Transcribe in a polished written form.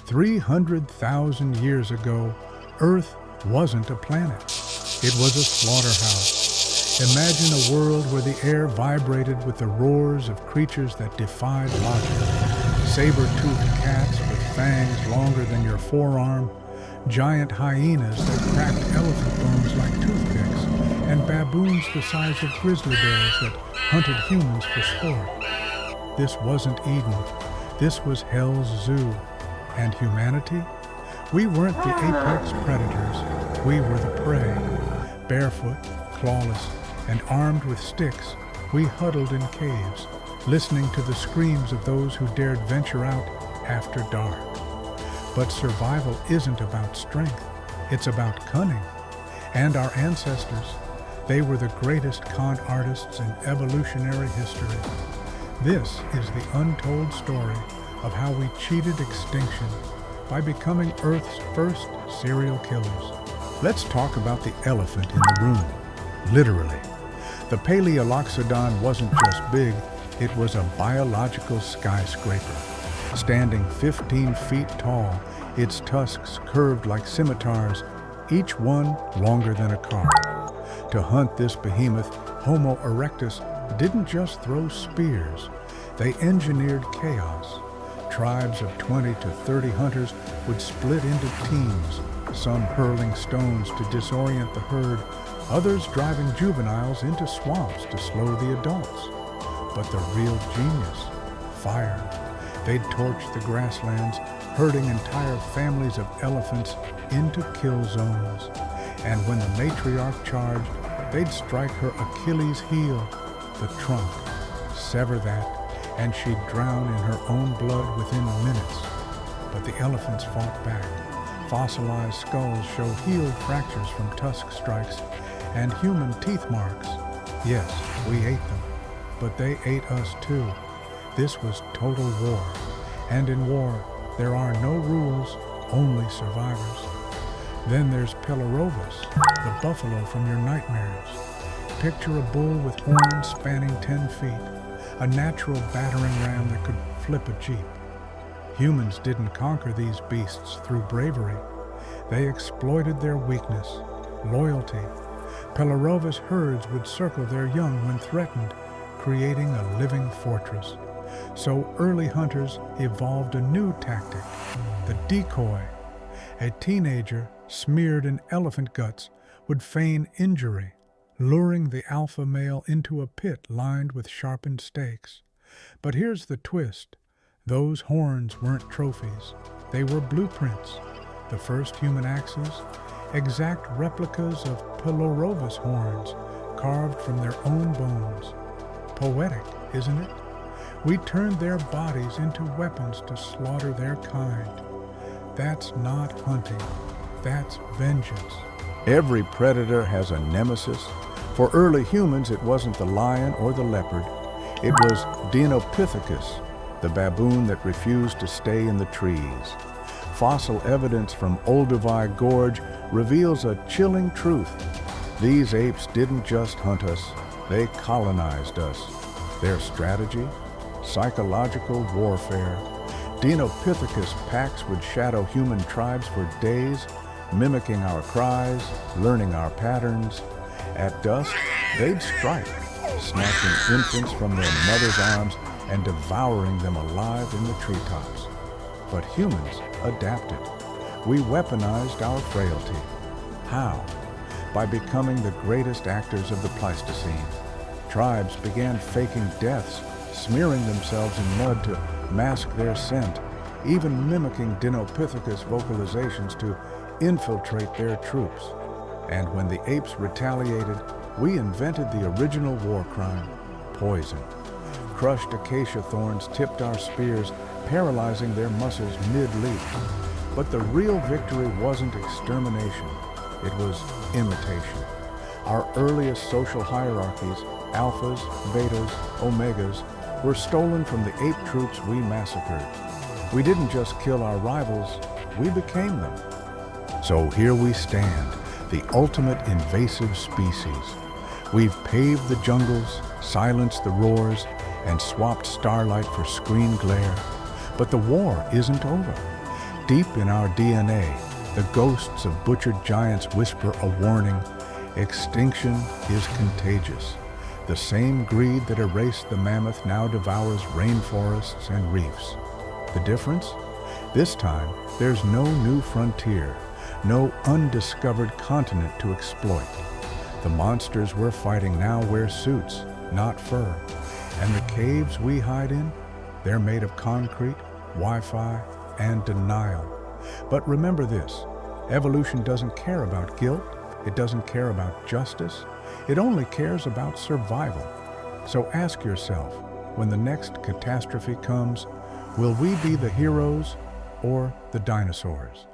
300,000 years ago, Earth wasn't a planet. It was a slaughterhouse. Imagine a world where the air vibrated with the roars of creatures that defied logic. Saber-toothed cats with fangs longer than your forearm, giant hyenas that cracked elephant bones like toothpicks, and baboons the size of grizzly bears that hunted humans for sport. This wasn't Eden. This was Hell's Zoo. And humanity? We weren't the apex predators. We were the prey. Barefoot, clawless, and armed with sticks, we huddled in caves, listening to the screams of those who dared venture out after dark. But survival isn't about strength. It's about cunning. And our ancestors, they were the greatest con artists in evolutionary history. This is the untold story of how we cheated extinction by becoming Earth's first serial killers. Let's talk about the elephant in the room, literally. The Paleoloxodon wasn't just big, it was a biological skyscraper. Standing 15 feet tall, its tusks curved like scimitars, each one longer than a car. To hunt this behemoth, Homo erectus didn't just throw spears, they engineered chaos. Tribes of 20 to 30 hunters would split into teams, some hurling stones to disorient the herd, others driving juveniles into swamps to slow the adults. But the real genius, fire. They'd torch the grasslands, herding entire families of elephants into kill zones. And when the matriarch charged, they'd strike her Achilles heel, the trunk, sever that, and she'd drown in her own blood within minutes. But the elephants fought back. Fossilized skulls show heel fractures from tusk strikes and human teeth marks. Yes, we ate them, but they ate us too. This was total war. And in war, there are no rules, only survivors. Then there's Pelerovus, the buffalo from your nightmares. Picture a bull with horns spanning 10 feet, a natural battering ram that could flip a jeep. Humans didn't conquer these beasts through bravery. They exploited their weakness, loyalty. Pelerovus herds would circle their young when threatened, creating a living fortress. So early hunters evolved a new tactic, the decoy. A teenager smeared in elephant guts would feign injury, luring the alpha male into a pit lined with sharpened stakes. But here's the twist. Those horns weren't trophies. They were blueprints. The first human axes, exact replicas of Pelerovus horns carved from their own bones. Poetic, isn't it? We turned their bodies into weapons to slaughter their kind. That's not hunting. That's vengeance. Every predator has a nemesis. For early humans, it wasn't the lion or the leopard. It was Dinopithecus, the baboon that refused to stay in the trees. Fossil evidence from Olduvai Gorge reveals a chilling truth. These apes didn't just hunt us, they colonized us. Their strategy? Psychological warfare. Dinopithecus packs would shadow human tribes for days, mimicking our cries, learning our patterns. At dusk, they'd strike, snatching infants from their mother's arms and devouring them alive in the treetops. But humans adapted. We weaponized our frailty. How? By becoming the greatest actors of the Pleistocene. Tribes began faking deaths, smearing themselves in mud to mask their scent, even mimicking Dinopithecus vocalizations to infiltrate their troops. And when the apes retaliated, we invented the original war crime, poison. Crushed acacia thorns tipped our spears, paralyzing their muscles mid-leap. But the real victory wasn't extermination, it was imitation. Our earliest social hierarchies, alphas, betas, omegas, were stolen from the ape troops we massacred. We didn't just kill our rivals, we became them. So here we stand, the ultimate invasive species. We've paved the jungles, silenced the roars, and swapped starlight for screen glare. But the war isn't over. Deep in our DNA, the ghosts of butchered giants whisper a warning: extinction is contagious. The same greed that erased the mammoth now devours rainforests and reefs. The difference? This time, there's no new frontier, no undiscovered continent to exploit. The monsters we're fighting now wear suits, not fur. And the caves we hide in, they're made of concrete, Wi-Fi, and denial. But remember this: evolution doesn't care about guilt, it doesn't care about justice, it only cares about survival. So ask yourself, when the next catastrophe comes, will we be the heroes or the dinosaurs?